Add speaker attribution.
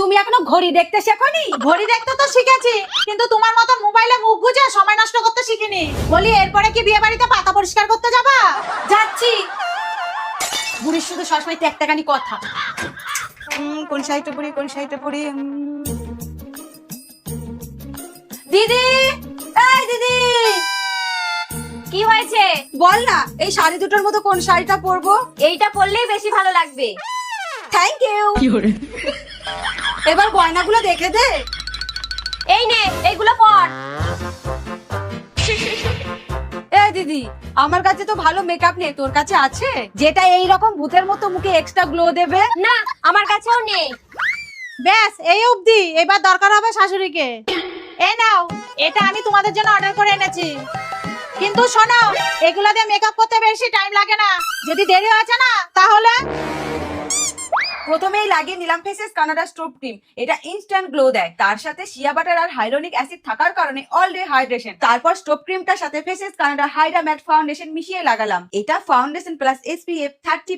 Speaker 1: তুমি এখনো ঘড়ি দেখতে শেখোনি? ঘড়ি দেখতে তো শিখেছি, কিন্তু তোমার মতো মোবাইলে মুখ গুজে সময় নষ্ট করতে শিখিনি। বলি এরপরে কি বিয়ে বাড়িতে পাতা পরিষ্কার করতে যাবা? যাচ্ছি। বুড়ির শুধু সবসময় ত্যাগত্যাগানি কথা। কোন শাড়িটা পরি, কোন শাড়িটা পরি? দিদি, এই দিদি,
Speaker 2: কি হয়েছে?
Speaker 1: বল না এই শাড়ি দুটোর মতো কোন শাড়িটা পরবো?
Speaker 2: এইটা পরলেই বেশি ভালো লাগবে।
Speaker 1: Thank you. এবার গয়নাগুলো দেখে দে।
Speaker 2: এই নে, এইগুলো পর।
Speaker 1: এই দিদি, আমার কাছে তো ভালো মেকআপ নেই, তোর কাছে আছে যেটা এই রকম ভূতের মতো মুখে এক্সট্রা গ্লো দেবে?
Speaker 2: না, আমার কাছেও নেই।
Speaker 1: ব্যাস এই অবধি, এবার দরকার হবে শাশুড়িকে। এই নাও, এটা আমি তোমাদের জন্য অর্ডার করে এনেছি। কিন্তু শোনো, এগুলো দিয়ে মেকআপ করতে বেশি টাইম লাগে না। যদি দেরি হয়েছে না তাহলে
Speaker 3: প্রথমেই লাগিয়ে নিলাম ফেসেস কানাডা স্টোভ ক্রিম। এটা ইনস্ট্যান্ট গ্লো দেয়, তার সাথে শিয়া বাটার আর হাইলোনিক অ্যাসিড থাকার কারণে অল ডে হাইড্রেশন। তারপর স্টোভ ক্রিমটার সাথে Faces Canada hydra matte foundation মিশিয়ে লাগালাম। এটা ফাউন্ডেশন প্লাস SPF 30